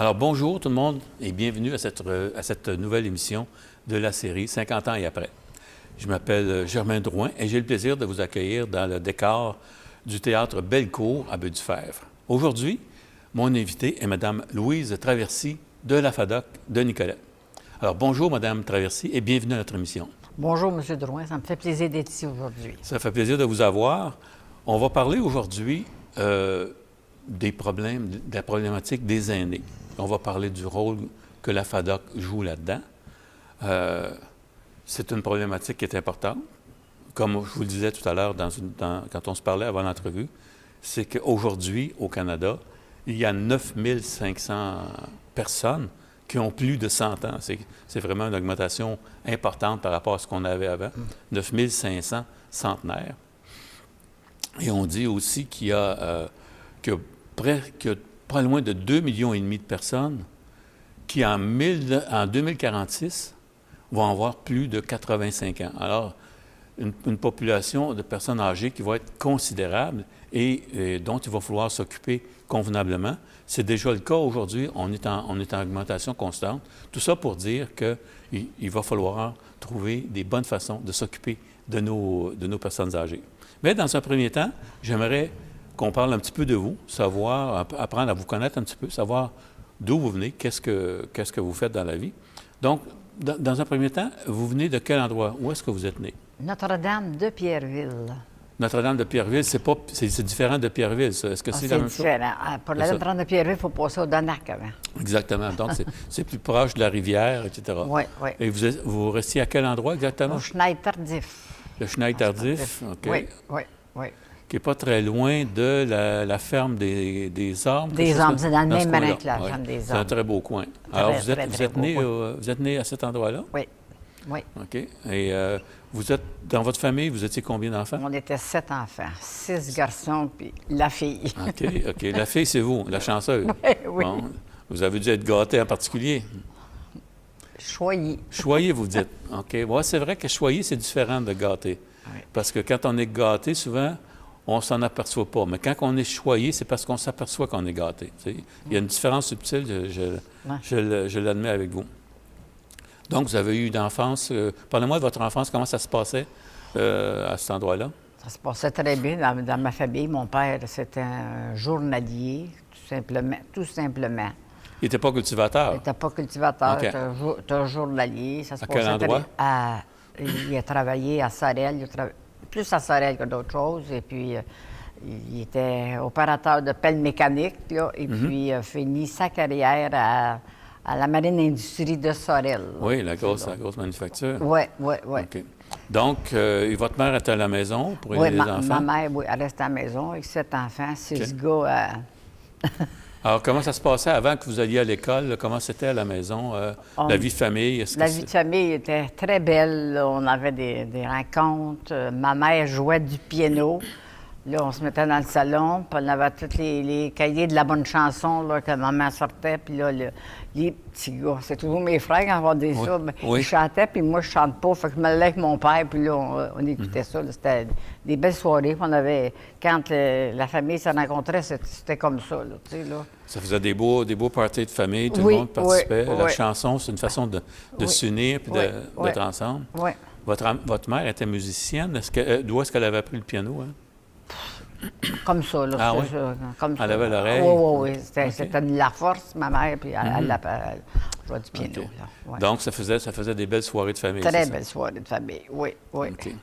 Alors, bonjour tout le monde et bienvenue à cette nouvelle émission de la série 50 ans et après. Je m'appelle Germain Drouin et j'ai le plaisir de vous accueillir dans le décor du théâtre Bellecour à Baie-du-Fèvre. Aujourd'hui, mon invité est Mme Louise Traversy de la FADOC de Nicolette. Alors, bonjour Mme Traversy et bienvenue à notre émission. Bonjour M. Drouin, ça me fait plaisir d'être ici aujourd'hui. Ça fait plaisir de vous avoir. On va parler aujourd'hui des problèmes, de la problématique des aînés. On va parler du rôle que la FADOC joue là-dedans. C'est une problématique qui est importante. Comme je vous le disais tout à l'heure quand on se parlait avant l'entrevue, c'est qu'aujourd'hui, au Canada, il y a 9500 personnes qui ont plus de 100 ans. C'est vraiment une augmentation importante par rapport à ce qu'on avait avant. 9500 centenaires. Et on dit aussi qu'il y a pas loin de 2,5 millions de personnes qui, en 2046, vont avoir plus de 85 ans. Alors, une population de personnes âgées qui va être considérable et dont il va falloir s'occuper convenablement. C'est déjà le cas aujourd'hui. On est en augmentation constante. Tout ça pour dire qu'il va falloir trouver des bonnes façons de s'occuper de nos personnes âgées. Mais dans un premier temps, j'aimerais qu'on parle un petit peu de vous, apprendre à vous connaître un petit peu, savoir d'où vous venez, qu'est-ce que vous faites dans la vie. Donc, dans un premier temps, vous venez de quel endroit? Où est-ce que vous êtes né? Notre-Dame de Pierreville. Notre-Dame de Pierreville, c'est différent de Pierreville, ça. Est-ce que c'est la même chose? C'est différent. Pour la Notre-Dame de Pierreville, il faut passer au Donac avant. Exactement. Donc, c'est plus proche de la rivière, etc. Oui, oui. Et vous restiez à quel endroit exactement? Au Chenêt-Tardif. Le Chenêt-Tardif, OK. Oui, oui, oui. Qui n'est pas très loin de la ferme des Ormes. Des Ormes, c'est dans le même marin que la ferme des Ormes. C'est un très beau coin. Alors, vous êtes né à cet endroit-là? Oui, oui. OK. Et dans votre famille, vous étiez combien d'enfants? On était 7 enfants, 6 garçons, puis la fille. OK, OK. La fille, c'est vous, la chanceuse. Oui, oui. Bon, vous avez dû être gâté en particulier. Choyé. Choyé, vous dites. OK. Ouais, c'est vrai que choyé, c'est différent de gâté. Oui. Parce que quand on est gâté, souvent, on ne s'en aperçoit pas. Mais quand on est choyé, c'est parce qu'on s'aperçoit qu'on est gâté. Il y a une différence subtile, je l'admets avec vous. Donc, vous avez eu d'enfance. Parlez-moi de votre enfance, comment ça se passait à cet endroit-là? Ça se passait très bien dans ma famille. Mon père, c'était un journalier, tout simplement. Il n'était pas cultivateur? Il n'était pas cultivateur, Okay. c'était un journalier. Ça se à quel endroit? Il a travaillé à Sorel, plus à Sorel que d'autres choses. Et puis, il était opérateur de pelle mécanique, là, et puis il a fini sa carrière à la Marine Industrie de Sorel. Là. Oui, la grosse manufacture. Oui, oui, oui. OK. Donc, votre mère était à la maison pour aider les enfants? Ma mère, oui, elle restait à la maison avec 7 enfants, 6 gars. Alors, comment ça se passait avant que vous alliez à l'école? Là? Comment c'était à la maison? La vie de famille? La vie de famille était très belle. Là. On avait des rencontres. Ma mère jouait du piano. Là, on se mettait dans le salon, puis on avait tous les cahiers de la bonne chanson là, que maman sortait. Puis là, les petits gars, c'est toujours mes frères quand on dit ça, mais ils chantaient, puis moi, je chante pas. Fait que je me levais avec mon père, puis là, on écoutait ça. Là. C'était des belles soirées qu'on avait. Quand la famille se rencontrait, c'était comme ça, là, tu sais, là. Ça faisait des beaux parties de famille, tout le monde participait. La chanson, c'est une façon de s'unir puis d'être ensemble. Oui. Votre mère était musicienne. D'où est-ce qu'elle avait appris le piano? Hein? Comme ça, là. Ah oui? Comme ça. Elle avait l'oreille? Oui. C'était de la force, ma mère, puis elle jouait du piano. Okay. Là. Ouais. Donc, ça faisait des belles soirées de famille. Très belles soirées de famille, oui. Okay.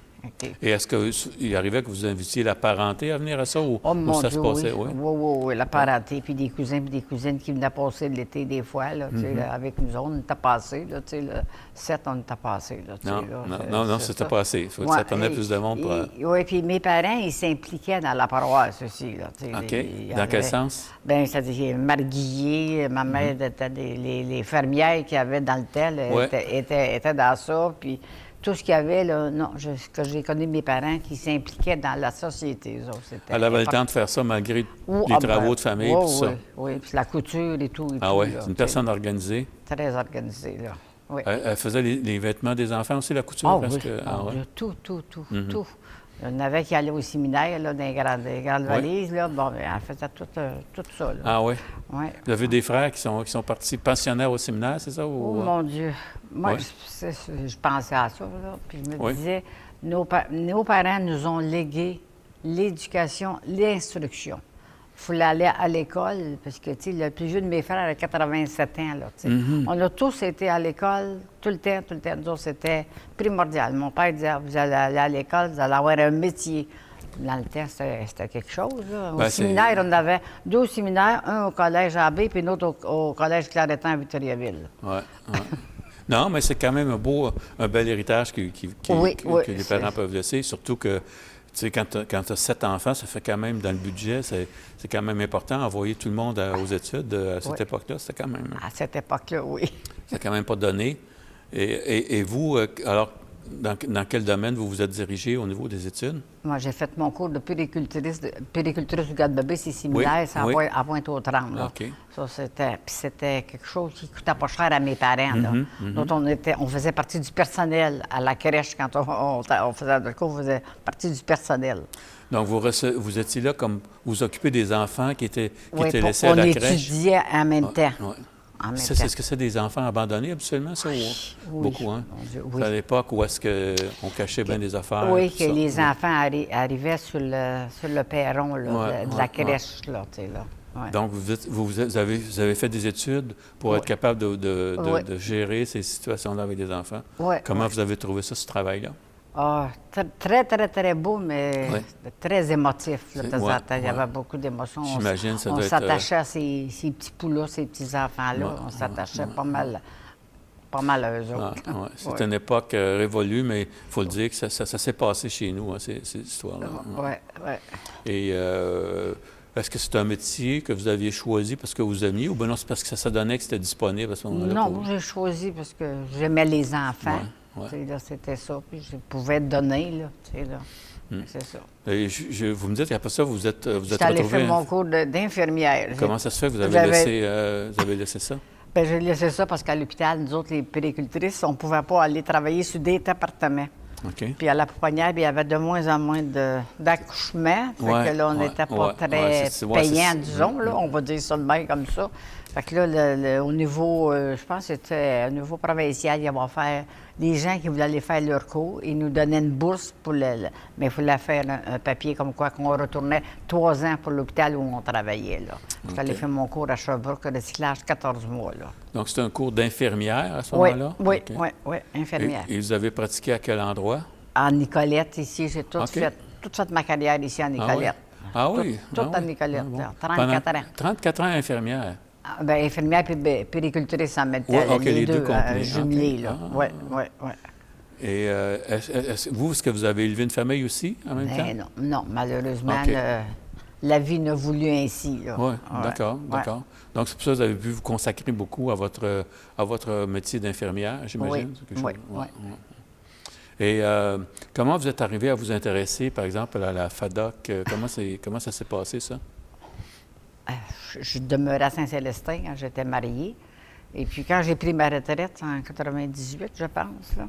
Et est-ce qu'il arrivait que vous invitiez la parenté à venir à ça ou ça se passait? Oui, la parenté, puis des cousins et des cousines qui venaient passer l'été des fois, là, avec nous autres, on était passés, là, tu sais, le 7, on était passés, là, Non, c'était pas assez. Ça tenait plus de monde pour... Oui, puis mes parents, ils s'impliquaient dans la paroisse aussi, là, tu sais. OK. Dans quel sens? Bien, c'est-à-dire, Marguillier, ma mère, les fermières qu'il y avait dans le tel étaient dans ça, puis... Tout ce qu'il y avait, là, que j'ai connu mes parents qui s'impliquaient dans la société. Elle avait le temps de faire ça malgré les travaux de famille, tout ça. Oui, puis la couture et tout. Oui, c'est une personne organisée. Très organisée, là. Oui. Elle faisait les vêtements des enfants aussi, la couture? Tout. Il y en avait qui allaient au séminaire, là, dans les grandes valises. Là. Bon, ben, elle faisait tout ça. Là. Ah oui? Ouais. Vous avez des frères qui sont partis pensionnaires au séminaire, c'est ça? Oh mon Dieu! Moi, Ouais. je pensais à ça, là, puis je me Oui. disais, nos parents nous ont légué l'éducation, l'instruction. Il fallait aller à l'école, parce que, tu sais, le plus vieux de mes frères a 87 ans, là, tu sais. On a tous été à l'école, tout le temps. Nous autres, c'était primordial. Mon père disait, vous allez aller à l'école, vous allez avoir un métier. Dans le temps, c'était quelque chose, là. Au Ben, séminaire, on avait 2 au séminaire, un au collège AB, puis un autre au collège Claretin à Victoriaville. Oui. Non, mais c'est quand même un bel héritage Oui, que les parents peuvent laisser, surtout que, tu sais, quand tu as 7 enfants, ça fait quand même, dans le budget, c'est quand même important, envoyer tout le monde aux études à cette époque-là, c'était quand même... À cette époque-là, oui. C'est quand même pas donné. Et vous, alors, dans quel domaine vous vous êtes dirigé au niveau des études? Moi, j'ai fait mon cours de périculturiste du garde-bébé, c'est similaire, Oui, c'est oui. à Pointe-aux-Trembles. Là. OK. Ça, c'était quelque chose qui coûtait pas cher à mes parents. Là. Donc, on faisait partie du personnel à la crèche. Quand on faisait le cours, on faisait partie du personnel. Donc, vous étiez là comme vous occupez des enfants qui étaient laissés on à la crèche? étudiait en même temps. Ouais. En même Ça, temps. c'est ce que c'est des enfants abandonnés habituellement, ça? Oui. Beaucoup, hein? Mon Dieu, C'est oui. à l'époque où est-ce qu'on cachait bien des affaires? Oui, tout que ça. les enfants arrivaient sur le perron là, Ouais, de la crèche. Là, tu sais, là. Ouais. Donc, vous avez fait des études pour être capable de gérer ces situations-là avec des enfants. Oui, Comment oui. vous avez trouvé ça, ce travail-là? Ah, très, très, très beau, mais Ouais. très émotif. Là, de temps en Ouais, temps. Il y avait beaucoup d'émotions. J'imagine, ça On doit être, s'attachait à ces petits poux-là, ces petits enfants-là. Ouais, On s'attachait pas mal à eux Ah, autres. ouais. C'est Ouais. une époque révolue, mais il faut le dire que ça s'est passé chez nous, hein, ces histoires-là. Oui, oui. Et est-ce que c'est un métier que vous aviez choisi parce que vous aimiez ou bien non, c'est parce que ça donnait que c'était disponible à ce moment-là? Non, pour moi, vous? j'ai choisi parce que j'aimais les enfants. Ouais. Tu sais, là, c'était ça. Puis je pouvais donner, là. Tu sais, là. C'est ça. Et vous me dites qu'après ça, vous êtes J'étais allée retrouvé... faire mon cours d'infirmière. Comment ça se fait que vous avez laissé ça? Bien, j'ai laissé ça parce qu'à l'hôpital, nous autres, les péricultrices, on ne pouvait pas aller travailler sur des appartements. OK. Puis à la pouponnière, il y avait de moins en moins d'accouchements. Fait Ouais, que là, on ouais, n'était pas ouais, très c'est payant, disons. Là, on va dire ça de même comme ça. Fait que là, au niveau, je pense que c'était au niveau provincial, il y avait faire les gens qui voulaient aller faire leur cours, ils nous donnaient une bourse pour mais il fallait faire un papier comme quoi qu'on retournait 3 ans pour l'hôpital où on travaillait. Là. J'étais allée faire mon cours à Sherbrooke, recyclage 14 mois. Là. Donc, c'est un cours d'infirmière à ce Oui, moment-là? oui, OK. oui, infirmière. Et vous avez pratiqué à quel endroit? À Nicolette, ici, j'ai OK. toute fait ma carrière ici à Nicolette. Ah oui? Toute Ah à oui. Nicolette, Ah bon. 34 Pendant ans. 34 ans infirmière. Ah, ben, infirmière puis péricultrice en même temps, Ouais, OK, les les deux deux complets. jumelés. OK. Là. Ah. Oui, oui, oui. Et vous, est-ce que vous avez élevé une famille aussi en même temps? Ben non, malheureusement, OK. la vie n'a voulu ainsi. Là. Oui, Ouais, d'accord, ouais. d'accord. Donc, c'est pour ça que vous avez pu vous consacrer beaucoup à votre métier d'infirmière, j'imagine? Oui, c'est quelque oui, chose? oui. Ouais. Et comment vous êtes arrivé à vous intéresser, par exemple, à la FADOC? Comment ça s'est passé, ça? Je demeurais à Saint-Célestin quand j'étais mariée. Et puis quand j'ai pris ma retraite, en 98, je pense, là,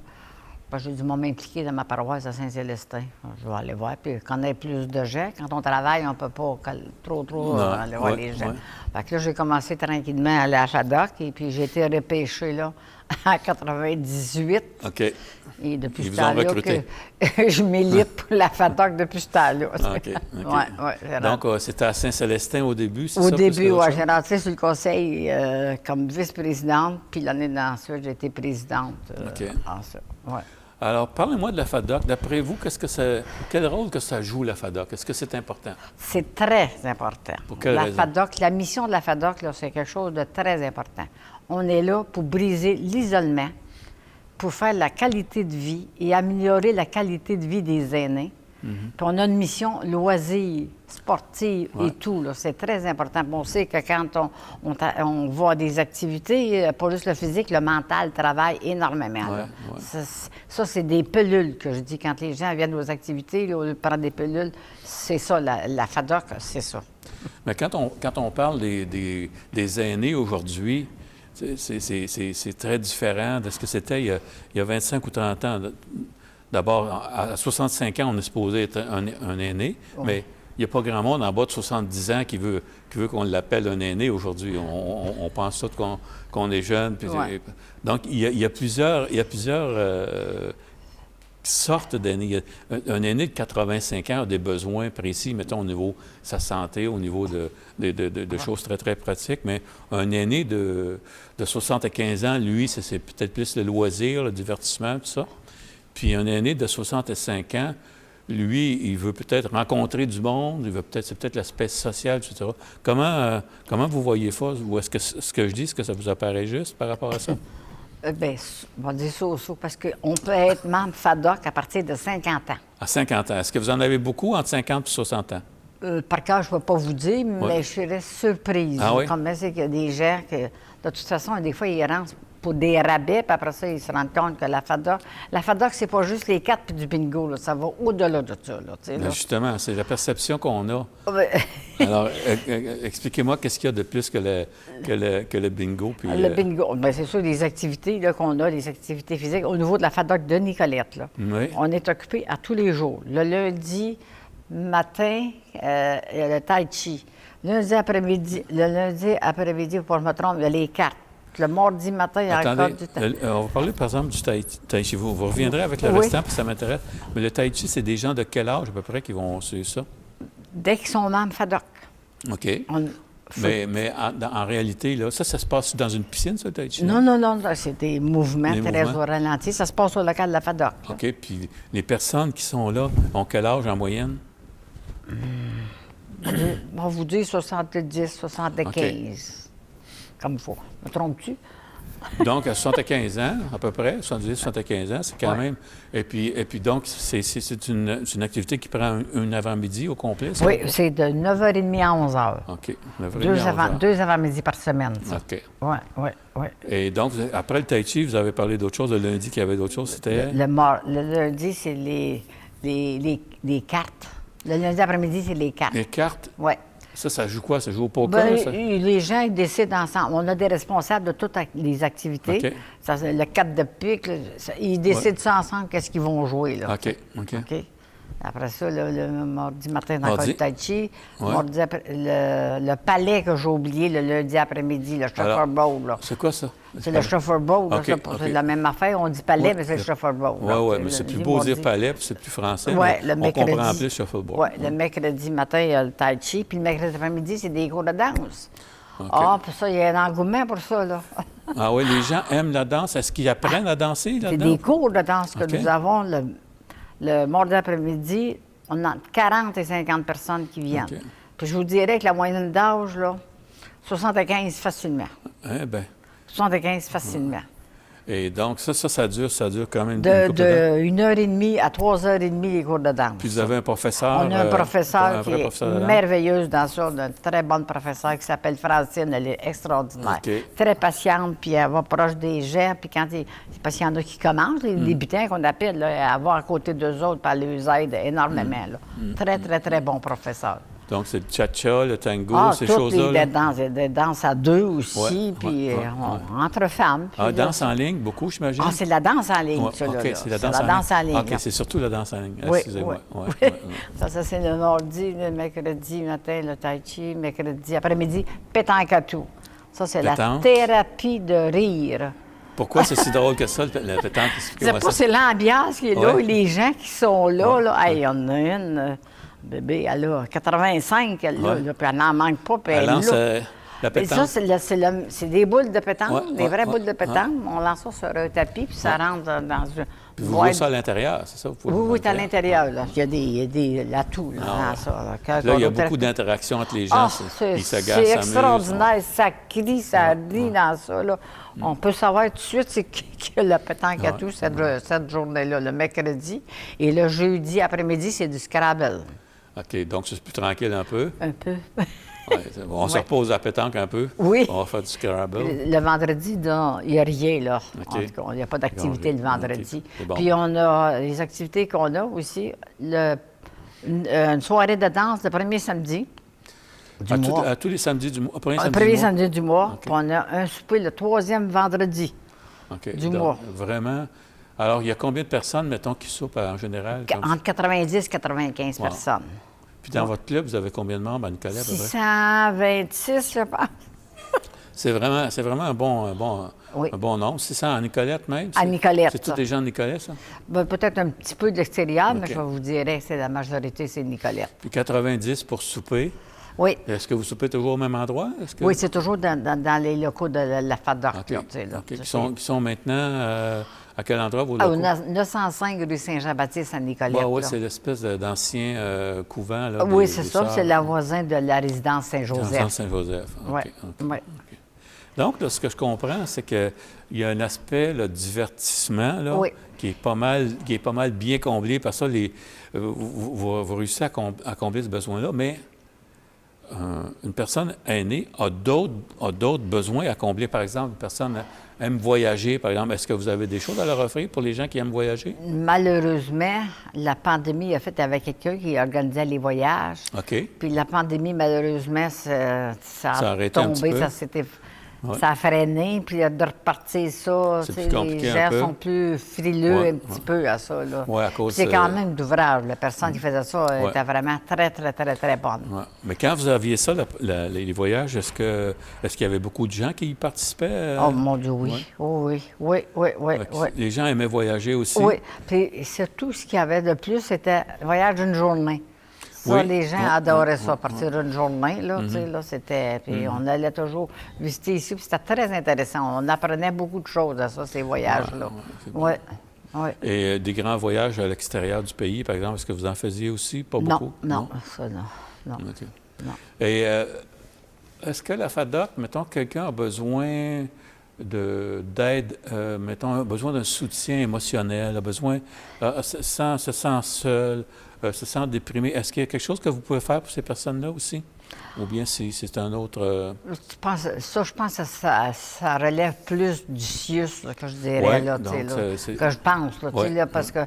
ben, j'ai dû m'impliquer dans ma paroisse à Saint-Célestin. Je vais aller voir, puis connaître plus de gens. Quand on travaille, on ne peut pas trop Non, aller voir ouais, les gens. ouais. Fait que là, j'ai commencé tranquillement à aller à FADOC, et puis j'ai été repêchée là en 98. OK. Et depuis Ils ce vous ont temps-là recruté. que je milite pour la FADOC depuis ce temps-là. Ah, OK. Ouais, Donc, c'était à Saint-Célestin au début, c'est ça? au plus début, qu'autre oui, chose? j'ai rentré sur le conseil comme vice-présidente, puis l'année d'ensuite, j'ai été présidente. OK. Ensuite, ouais. Alors, parlez-moi de la FADOC. D'après vous, quel rôle que ça joue, la FADOC? Est-ce que c'est important? C'est très important. Pour quelle raison? FADOC, la mission de la FADOC, là, c'est quelque chose de très important. On est là pour briser l'isolement, pour faire la qualité de vie et améliorer la qualité de vie des aînés. Puis on a une mission loisir, sportive Ouais. et tout. Là. C'est très important. Puis on sait que quand on va à des activités, pas juste le physique, le mental travaille énormément. Là. Ouais, ouais. Ça, c'est des pilules que je dis. Quand les gens viennent aux activités, là, au lieu de prendre des pilules, c'est ça, la FADOC, c'est ça. Mais quand on parle des aînés aujourd'hui, c'est très différent de ce que c'était il y a 25 ou 30 ans. d'abord, à 65 ans, on est supposé être un aîné, mais il n'y a pas grand monde en bas de 70 ans qui veut qu'on l'appelle un aîné aujourd'hui. On pense tous qu'on est jeune. Puis, donc, il y a plusieurs sortes d'aînés. Un aîné de 85 ans a des besoins précis, mettons, au niveau de sa santé, au niveau de choses très, très pratiques, mais un aîné de 75 ans, lui, c'est peut-être plus le loisir, le divertissement, tout ça. Puis un aîné de 65 ans, lui, il veut peut-être rencontrer du monde, c'est peut-être l'aspect social, etc. Comment vous voyez ça? Ou est-ce que ce que je dis, est-ce que ça vous apparaît juste par rapport à ça? Bien, on va dire ça, parce qu'on peut être membre FADOC à partir de 50 ans. À 50 ans. Est-ce que vous en avez beaucoup entre 50 et 60 ans? Par cœur, je ne vais pas vous dire, mais je serais surprise. Ah oui? Comme c'est qu'il y a des gens que, de toute façon, des fois, ils rentrent pour des rabais, puis après ça, ils se rendent compte que la FADOC, c'est pas juste les cartes puis du bingo, là, ça va au-delà de ça. Là, justement, c'est la perception qu'on a. Ouais. Alors, expliquez-moi qu'est-ce qu'il y a de plus que le bingo. Puis, le bingo, bien, c'est sûr, les activités là, qu'on a, les activités physiques, au niveau de la FADOC de Nicolette. Là, oui. On est occupé à tous les jours. Le lundi matin, il y a le tai chi. Le lundi après-midi, pour je me trompe, il y a les cartes. Le mardi matin, il y a encore du tai chi. On va parler, par exemple, du tai chi. Vous reviendrez avec le restant, puis ça m'intéresse. Mais le tai chi, c'est des gens de quel âge, à peu près, qui vont suivre ça? Dès qu'ils sont membres FADOC. OK. Mais en réalité, là, ça se passe dans une piscine, ça, le tai chi? Non, c'est des mouvements très ralentis. Ça se passe au local de la FADOC. Là. OK. Puis les personnes qui sont là ont quel âge en moyenne? On va vous dire 70, 75. Okay. Comme il faut. Me trompes-tu? Donc, à 75 ans, à peu près, 70, 75 ans, c'est quand même... Et puis donc, c'est une activité qui prend un avant-midi au complet, ça? Oui, c'est de 9h30 à 11h. OK, 9h30 à 11h. Deux avant-midi par semaine, ça. OK. Oui. Et donc, après le tai chi, vous avez parlé d'autre chose. Le lundi, qu'il y avait d'autres choses, c'était... Le lundi, c'est les cartes. Le lundi après-midi, c'est les cartes. Les cartes? Oui. Ça joue quoi? Ça joue au poker? Ça? Les gens, ils décident ensemble. On a des responsables de toutes les activités. Okay. Ça, le 4 de pique, là, ils décident ça ensemble, qu'est-ce qu'ils vont jouer. Là. OK. Après ça, le mardi matin, dans le tai chi. Ouais. Mardi le palais que j'ai oublié le lundi après-midi, le shuffleboard. C'est quoi ça? C'est le shuffleboard. Okay. C'est la même affaire. On dit palais, mais c'est le shuffleboard. Oui, mais c'est plus beau dire palais, puis c'est plus français. Oui, le mercredi. On comprend plus shuffleboard. Oui, le mercredi matin, il y a le tai chi, puis le mercredi après-midi, c'est des cours de danse. Okay. Puis ça, il y a un engouement pour ça, là. Ah oui, les gens aiment la danse. Est-ce qu'ils apprennent à danser là-dedans? C'est des cours de danse que nous avons le mardi après-midi. On a 40 et 50 personnes qui viennent. Okay. Puis je vous dirais que la moyenne d'âge, là, 75 facilement. Eh bien. 75 facilement. Et donc, ça dure quand même de 1h30 à 3h30 les cours de danse. Puis vous avez un professeur? On a un professeur qui est merveilleuse dans ça, une très bonne professeure qui s'appelle Francine. Elle est extraordinaire. Okay. Très patiente, puis elle va proche des gens. Puis parce qu'il y en a qui commencent, les débutants qu'on appelle, là, elle va à côté d'eux autres, puis elle les aide énormément. Là. Très, très, très bon professeur. Donc, c'est le cha-cha, le tango, ces choses-là? Il y a des danses à deux aussi, puis entre femmes. Puis danse en ligne, beaucoup, j'imagine? C'est la danse en ligne, ça, OK, là. C'est la danse en ligne. OK, c'est surtout la danse en ligne. Excusez-moi. Oui. Ça, c'est le mardi, le mercredi matin, le tai chi, mercredi après-midi, pétanque à tout. Ça, c'est la thérapie de rire. Pourquoi c'est si drôle que ça, le pétanque? C'est l'ambiance qui est là, les gens qui sont là. Il y en a une... Bébé, elle a 85, puis elle n'en manque pas. Puis elle lance la pétanque. Ça, c'est des boules de pétanque, des vraies boules de pétanque. On lance ça sur un tapis, puis ça rentre dans une... Puis vous jouez ça à l'intérieur, c'est ça? Oui, c'est à l'intérieur. Là. Il y a des atouts dans ça. Là, il y a beaucoup d'interactions entre les gens. Ils se gâtent, c'est extraordinaire. Ça crie, ça rit dans ça. Là. On peut savoir tout de suite c'est qui a la pétanque à tout cette journée-là, le mercredi. Et le jeudi après-midi, c'est du Scrabble. OK, donc c'est plus tranquille un peu. Un peu. On se repose à la pétanque un peu. Oui. On va faire du Scrabble. Le vendredi, il n'y a rien, là. Okay. En tout cas, il n'y a pas d'activité le vendredi. Okay. Bon. Puis on a les activités qu'on a aussi. Une soirée de danse le premier samedi du mois. À tous les samedis du mois? Le premier samedi du mois. Okay. Puis on a un souper le troisième vendredi du mois. Vraiment, Alors, il y a combien de personnes, mettons, qui soupent en général? Entre 90 et 95 personnes. Puis dans votre club, vous avez combien de membres à Nicolet, à peu près? 626, je pense. C'est vraiment un bon nombre. 600 à Nicolette même? À Nicolette. C'est tous des gens de Nicolet, ça? Ben, peut-être un petit peu de l'extérieur, mais je vous dirais que la majorité, c'est Nicolette. Puis 90 pour souper. Oui. Est-ce que vous soupez toujours au même endroit? Oui, c'est toujours dans les locaux de la FADOC. Qui sont maintenant à quel endroit, vos locaux? 905 rue Saint-Jean-Baptiste à Nicolette. Oui, c'est l'espèce d'ancien couvent. Là, oui, c'est ça. C'est le voisin de la résidence Saint-Joseph. Résidence Saint-Joseph. Oui. Donc, là, ce que je comprends, c'est qu'il y a un aspect, le divertissement, là, qui est pas mal bien comblé. Par ça, vous réussissez à combler ce besoin-là, mais une personne aînée a d'autres besoins à combler. Par exemple, une personne aime voyager, par exemple. Est-ce que vous avez des choses à leur offrir pour les gens qui aiment voyager? Malheureusement, la pandémie a fait avec quelqu'un qui organisait les voyages. OK. Puis la pandémie, malheureusement, ça a tombé, ça a freiné, puis de repartir ça, les gens sont plus frileux un petit peu à ça. Oui, à cause... C'est quand même d'ouvrage. La personne qui faisait ça était vraiment très, très, très, très bonne. Ouais. Mais quand vous aviez ça, les voyages, est-ce qu'il y avait beaucoup de gens qui y participaient? Oh mon Dieu, oui. Ouais. Oui. Les gens aimaient voyager aussi? Oui. Puis surtout, ce qu'il y avait de plus, c'était le voyage d'une journée. Ça, les gens adoraient ça, partir d'une journée, là, tu sais, là, c'était... Puis on allait toujours visiter ici, puis c'était très intéressant. On apprenait beaucoup de choses à ça, ces voyages-là. Oui. Et des grands voyages à l'extérieur du pays, par exemple, est-ce que vous en faisiez aussi? Pas beaucoup? Non, ça, non. OK. Non. Et est-ce que la FADOC, mettons, quelqu'un a besoin d'aide, mettons, a besoin d'un soutien émotionnel, a besoin, se sent seul, se sent déprimé. Est-ce qu'il y a quelque chose que vous pouvez faire pour ces personnes-là aussi? Ou bien c'est un autre... Je pense que ça relève plus du CIUS, là, que je dirais, là, que je pense, là, parce que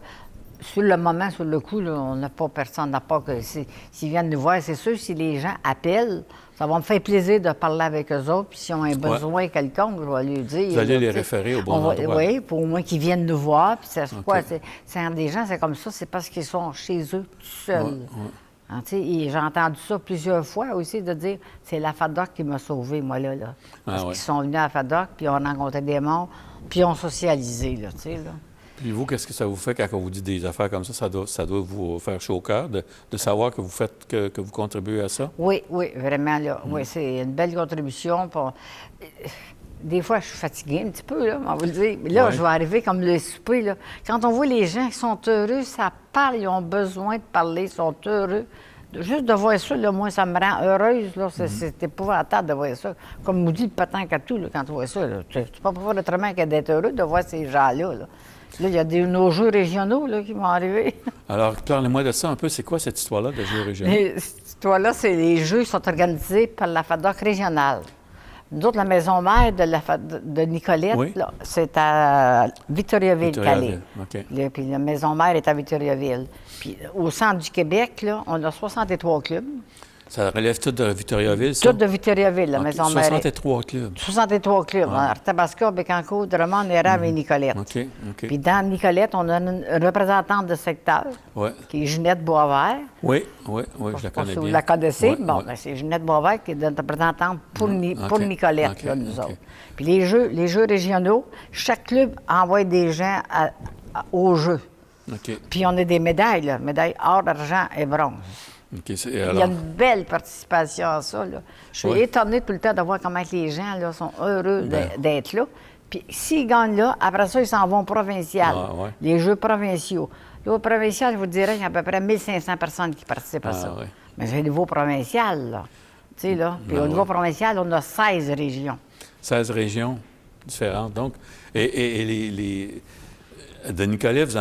sur le moment, sur le coup, là, on n'a pas personne à part que s'ils viennent nous voir, c'est sûr, si les gens appellent, ça va me faire plaisir de parler avec eux autres, puis s'ils ont un besoin quelconque, je vais lui dire... Vous allez les référer au bon endroit. Oui, pour au moins qu'ils viennent nous voir, puis c'est quoi, c'est des gens, c'est comme ça, c'est parce qu'ils sont chez eux tout seuls. J'ai entendu ça plusieurs fois aussi, de dire, c'est la FADOC qui m'a sauvé, moi, là. Parce qu'ils sont venus à la FADOC, puis on a rencontré des morts, puis on socialisé, là, tu sais, là. Puis vous, qu'est-ce que ça vous fait quand on vous dit des affaires comme ça? Ça doit vous faire chaud au cœur de savoir que vous faites, que vous contribuez à ça? Oui, vraiment, là. Oui, c'est une belle contribution. Des fois, je suis fatiguée un petit peu, là, on va vous le dire. Mais là, je vais arriver comme le souper, là. Quand on voit les gens qui sont heureux, ça parle, ils ont besoin de parler, ils sont heureux. Juste de voir ça, là, moi, ça me rend heureuse, là. C'est épouvantable de voir ça. Comme nous dit le patin qu'à tout, là, quand tu vois ça, là. Tu peux pas faire autrement que d'être heureux de voir ces gens-là, là. Là, il y a nos jeux régionaux là, qui vont arriver. Alors, parlez-moi de ça un peu. C'est quoi cette histoire-là de jeux régionaux? Cette histoire-là, c'est les jeux qui sont organisés par la FADOC régionale. Nous autres, la maison mère de Nicolette, c'est à Victoriaville-Calais. Puis la maison mère est à Victoriaville. Puis au centre du Québec, là, on a 63 clubs. Ça relève tout de Victoriaville, ça? Tout de Victoriaville, la maison mère. 63 clubs. 63 clubs. Arthabasca, Bécancour, Drummond, Érable et Nicolette. Puis dans Nicolette, on a une représentante de secteur, qui est Ginette Boisvert. Oui, je la connais bien. Vous la connaissez? C'est Ginette Boisvert qui est notre représentante pour Nicolette, là, nous autres. Puis les jeux régionaux, chaque club envoie des gens aux jeux. Puis on a des médailles, là, médailles or, argent et bronze. Il y a une belle participation à ça. Là. Je suis étonnée tout le temps de voir comment les gens là, sont heureux d'être là. Puis s'ils gagnent là, après ça, ils s'en vont provincial. Les Jeux provinciaux. Au provincial, je vous dirais qu'il y a à peu près 1500 personnes qui participent à ça. Mais c'est au niveau provincial, là. Tu sais, là. Puis au niveau provincial, on a 16 régions. 16 régions différentes, donc. Et de Nicolet, vous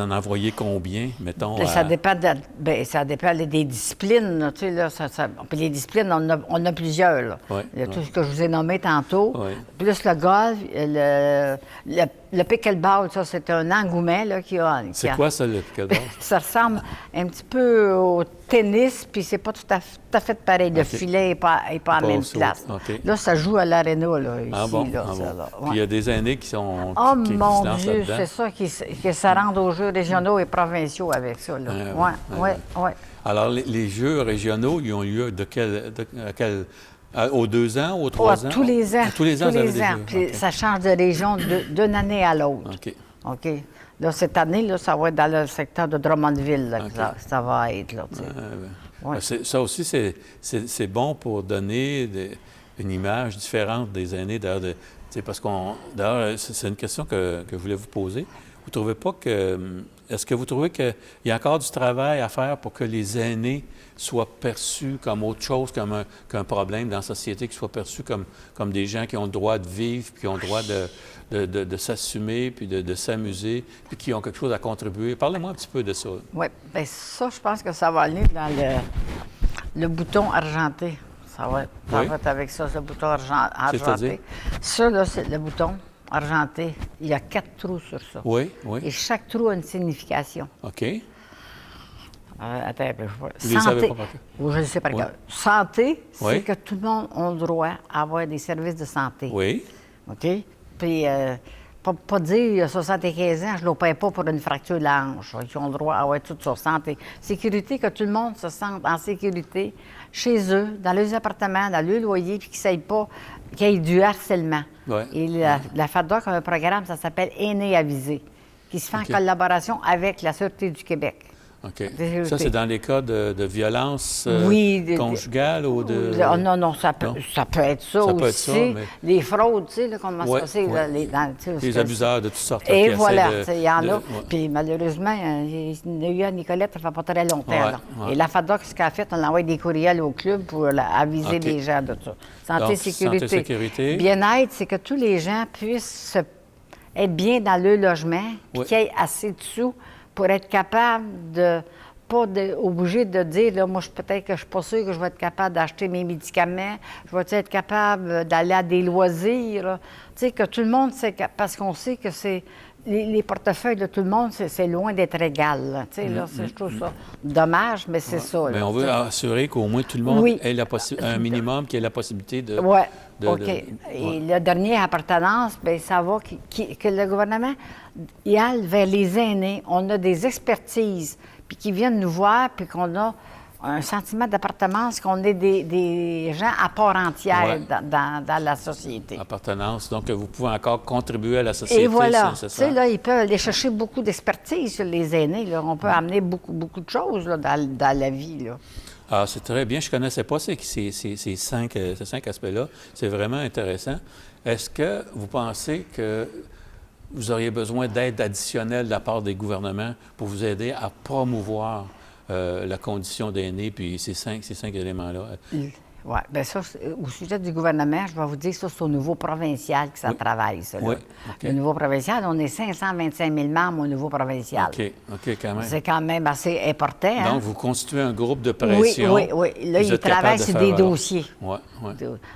en envoyez combien, mettons? Ça dépend des disciplines, là, tu sais, là. Puis les disciplines, on a plusieurs, là. Il y a tout ce que je vous ai nommé tantôt. Plus le golf, le pickleball, ça, c'est un engouement, là, qui a... C'est quoi, ça, le pickleball? Ça ressemble un petit peu au tennis, puis c'est pas tout à fait pareil. Le filet n'est pas à la même place. Là, ça joue à l'aréna, là, ici. Là. Puis il y a des aînés qui sont... Oh, mon Dieu, là-dedans. c'est ça, qui se rendent aux Jeux régionaux et provinciaux avec ça. Oui. Alors, les Jeux régionaux, ils ont lieu aux 2 ans, aux 3 ans? Tous les ans. Tous les ans, Tous vous avez les des ans. Jeux. Puis OK. ça change de région d'une année à l'autre. OK. OK. Là, cette année, là, ça va être dans le secteur de Drummondville là, que OK. ça va être. Là, tu sais. Ouais. Ça aussi, c'est bon pour donner une image différente des aînés. D'ailleurs, parce d'ailleurs, c'est une question que je voulais vous poser. Vous trouvez pas que... Est-ce que vous trouvez qu'il y a encore du travail à faire pour que les aînés soient perçus comme autre chose qu'un problème dans la société, qu'ils soient perçus comme des gens qui ont le droit de vivre, puis qui ont le droit de s'assumer, puis de s'amuser, puis qui ont quelque chose à contribuer? Parlez-moi un petit peu de ça. Oui, bien ça, je pense que ça va aller dans le bouton argenté. Ça va être avec ça, ce bouton argenté. C'est-à-dire? Ça, là, c'est le bouton argenté. Il y a 4 trous sur ça. Oui. Et chaque trou a une signification. OK. Attends un peu. Vous ne les savez pas par cœur? Oui, je le sais par Oui. cœur. Santé, c'est Oui. que tout le monde a le droit à avoir des services de santé. Oui. OK? Puis, pas dire, il y a 75 ans, je ne l'opère pas pour une fracture de la hanche. Ils ont le droit d'avoir tout sur santé. Sécurité, que tout le monde se sente en sécurité chez eux, dans leurs appartements, dans leur loyer, puis qu'ils qu'il y ait du harcèlement. Ouais. Et la FADOC a un programme, ça s'appelle Aînés avisés, qui se fait OK. en collaboration avec la Sûreté du Québec. OK. Sécurité. Ça, c'est dans les cas de violence Oui, conjugale ou de... Non, ça peut être ça Ça aussi. peut être ça, mais- Les fraudes, tu sais, là, comment Ouais, ça c'est, ouais. là, tu sais, Les abuseurs de toutes sortes. Et qui voilà, essaient tu sais, il y en a. ouais. Puis malheureusement, il y en a eu à Nicolette, ça fait pas très longtemps. Ouais, là. ouais. Et la FADOC, ce qu'elle a fait, on a envoyé des courriels au club pour aviser OK. les gens de ça. Santé, Donc, sécurité. santé, sécurité. Bien-être, c'est que tous les gens puissent être bien dans leur logement, puis Oui. qu'il y ait assez de sous pour être capable de pas obligé de dire, là, moi, peut-être que je suis pas sûre que je vais être capable d'acheter mes médicaments, je vais être capable d'aller à des loisirs, là. Tu sais, que tout le monde sait, parce qu'on sait que c'est les portefeuilles de tout le monde, c'est loin d'être égal, là. Tu sais, là, je trouve ça dommage, mais c'est ça. Mais là, on tu veut sais. assurer qu'au moins tout le monde Oui. ait un minimum qui ait la possibilité de... Oui, de- OK. de- Et ouais. le dernier appartenance, bien, ça va que le gouvernement y aille vers les aînés. On a des expertises, puis qui viennent nous voir, puis qu'on a un sentiment d'appartenance, qu'on est des gens à part entière Ouais. dans la société. Appartenance. Donc, vous pouvez encore contribuer à la société. Et voilà. c'est Tu ça? sais, là, ils peuvent aller chercher beaucoup d'expertise sur les aînés. Là. On peut amener beaucoup de choses là, dans la vie. Là. Ah, c'est très bien. Je ne connaissais pas ces 5 aspects-là. C'est vraiment intéressant. Est-ce que vous pensez que vous auriez besoin d'aide additionnelle de la part des gouvernements pour vous aider à promouvoir la condition d'aîné, puis ces cinq éléments-là? Oui, bien ça, au sujet du gouvernement, je vais vous dire ça, c'est au niveau provincial que ça Oui. travaille, ça. Là. Oui, OK. Le niveau provincial, on est 525 000 membres au niveau provincial. OK, quand même. C'est quand même assez important. Hein? Donc, vous constituez un groupe de Oui, pression. oui. Là, Vous ils êtes capable travaillent de sur faire des valoir. dossiers. Oui, oui.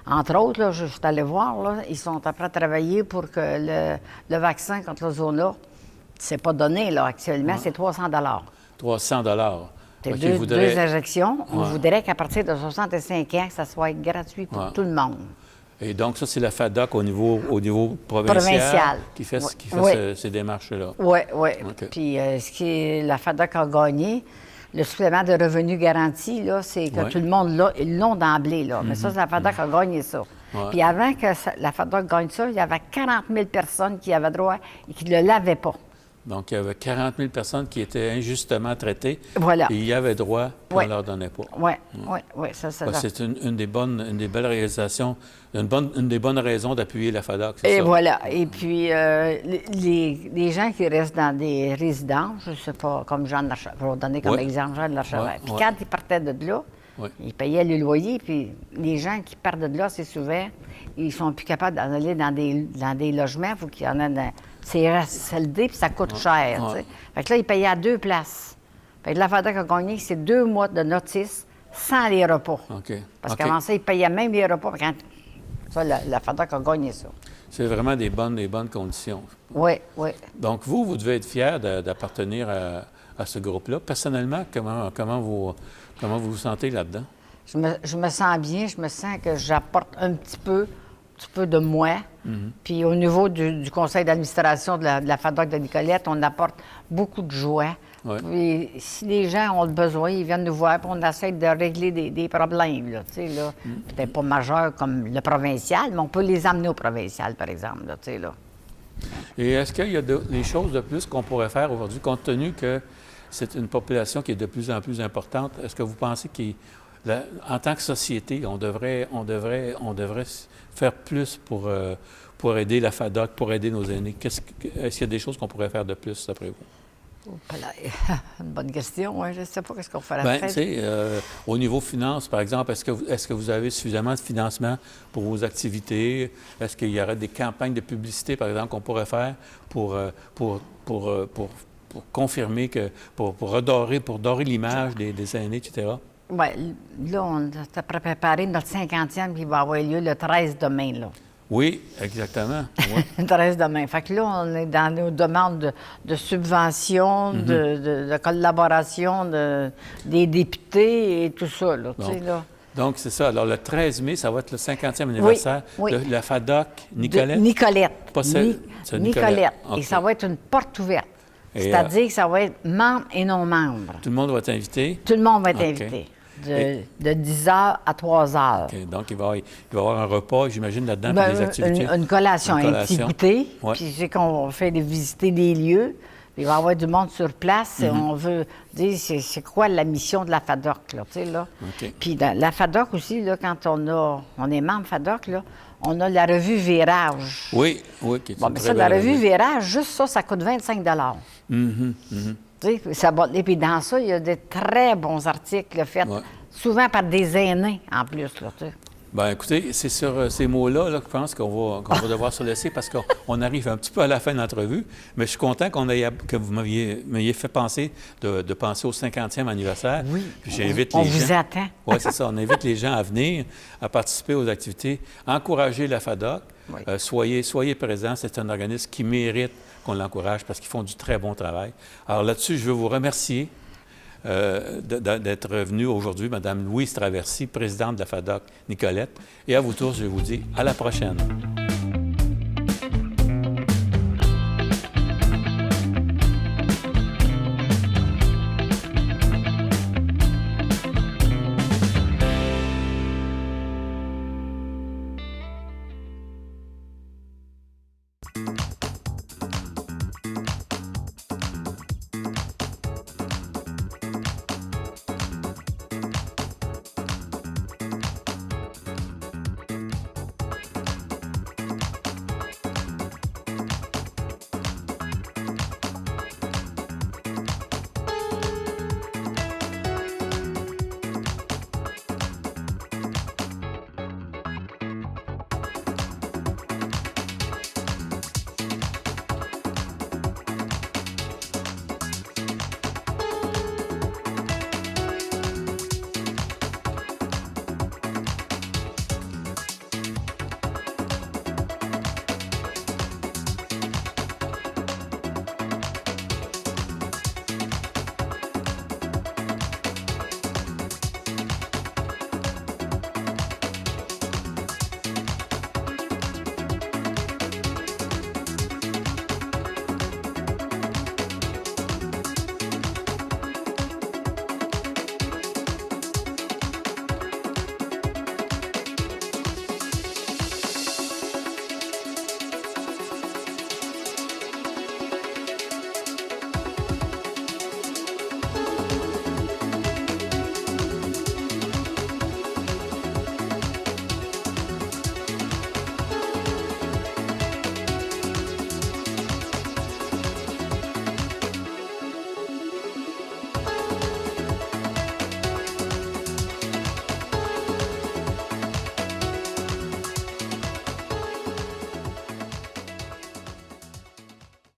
Entre autres, là, je suis allée voir, là, ils sont après à travailler pour que le vaccin contre le zona, c'est pas donné, là, actuellement, c'est 300 $300. C'est OK, deux injections. On Ouais. voudrait qu'à partir de 65 ans, que ça soit gratuit pour Ouais. tout le monde. Et donc, ça, c'est la FADOC au niveau provincial, Provincial. qui fait, Oui. qui fait Oui. ces démarches-là. Oui, oui. OK. Puis, ce qui est la FADOC a gagné, le supplément de revenus garanti, là, c'est que Ouais. tout le monde l'a, ils l'ont d'emblée, là. Mais ça, la FADOC a gagné ça. Ouais. Puis avant que la FADOC gagne ça, il y avait 40 000 personnes qui avaient droit et qui ne l'avaient pas. Donc, il y avait 40 000 personnes qui étaient injustement traitées. Voilà. Et il y avait droit, puis Ouais. on ne leur donnait pas. Oui, ça, c'est ça. C'est une des belles réalisations, une des bonnes raisons d'appuyer la FADOC, c'est Et ça? voilà. Et puis, les gens qui restent dans des résidences, je ne sais pas, comme Jean de Larchevêque, pour donner comme Ouais. exemple Jean de Larchevêque. Ouais, Puis ouais. quand ils partaient de là, Ouais. ils payaient le loyer, puis les gens qui partent de là, c'est souvent, ils sont plus capables d'aller dans des logements, il faut qu'il y en ait c'est SLD, puis ça coûte cher, tu sais. Fait que là, ils payaient à 2 places. Fait que la FADOC a gagné, c'est 2 mois de notice sans les repas. OK. Parce OK. qu'avant ça, ils payaient même les repas. Quand... Ça, la FADOC a gagné ça. C'est vraiment des bonnes conditions. Oui, oui. Donc, vous devez être fier d'appartenir à ce groupe-là. Personnellement, comment vous vous sentez là-dedans? Je me sens bien, je me sens que j'apporte un petit peu petit peu de moi. Puis au niveau du conseil d'administration de la FADOC de Nicolette, on apporte beaucoup de joie. Ouais. Puis si les gens ont le besoin, ils viennent nous voir, puis on essaie de régler des problèmes, là, tu sais, là. Peut-être pas majeurs comme le provincial, mais on peut les amener au provincial, par exemple, là, tu sais, là. Et est-ce qu'il y a des choses de plus qu'on pourrait faire aujourd'hui, compte tenu que c'est une population qui est de plus en plus importante? Est-ce que vous pensez qu'en tant que société, on devrait faire plus pour aider la FADOC, pour aider nos aînés? Est-ce qu'il y a des choses qu'on pourrait faire de plus, d'après vous? Une bonne question, oui. Je ne sais pas ce qu'on ferait. Bien, tu sais, au niveau finances, par exemple, est-ce que vous avez suffisamment de financement pour vos activités? Est-ce qu'il y aurait des campagnes de publicité, par exemple, qu'on pourrait faire pour confirmer pour dorer l'image des aînés, etc.? Oui, là, on a préparé notre 50e qui va avoir lieu le 13 demain, là. Oui, exactement. Oui. Le 13 demain. Fait que là, on est dans nos demandes de subventions, de collaboration des députés et tout ça, là, tu sais, là. Donc, c'est ça. Alors, le 13 mai, ça va être le 50e anniversaire de la FADOC Nicolette? Nicolette. Pas celle de Nicolette. Okay. Et ça va être une porte ouverte. C'est-à-dire que ça va être membre et non membre. Tout le monde va être invité? Tout le monde va être invité. De 10 h à 3 h. Okay. Donc, il va y avoir un repas, j'imagine, là-dedans, puis des activités. Une collation, un petit goûter. Ouais. Puis, c'est qu'on fait visiter des lieux. Il va y avoir du monde sur place. Et on veut dire c'est quoi la mission de la FADOC, là, tu sais, là. Okay. Puis, dans la FADOC aussi, là, quand on est membre FADOC, là, on a la revue Virage. Oui, qui est bon, mais ça, la revue Virage, juste ça coûte 25 Et puis dans ça, il y a de très bons articles faits, souvent par des aînés en plus. Là, tu sais. Bien, écoutez, c'est sur ces mots-là que je pense qu'on va devoir se laisser parce qu'on arrive un petit peu à la fin de l'entrevue. Mais je suis content que vous m'ayez fait penser de penser au 50e anniversaire. Oui, on vous attend. Oui, c'est ça. On invite les gens à venir, à participer aux activités, encourager la FADOC. Oui. Soyez présents. C'est un organisme qui mérite qu'on l'encourage parce qu'ils font du très bon travail. Alors là-dessus, je veux vous remercier d'être venue aujourd'hui, Mme Louise Traversy, présidente de la FADOC Nicolette. Et à vous tous, je vous dis à la prochaine.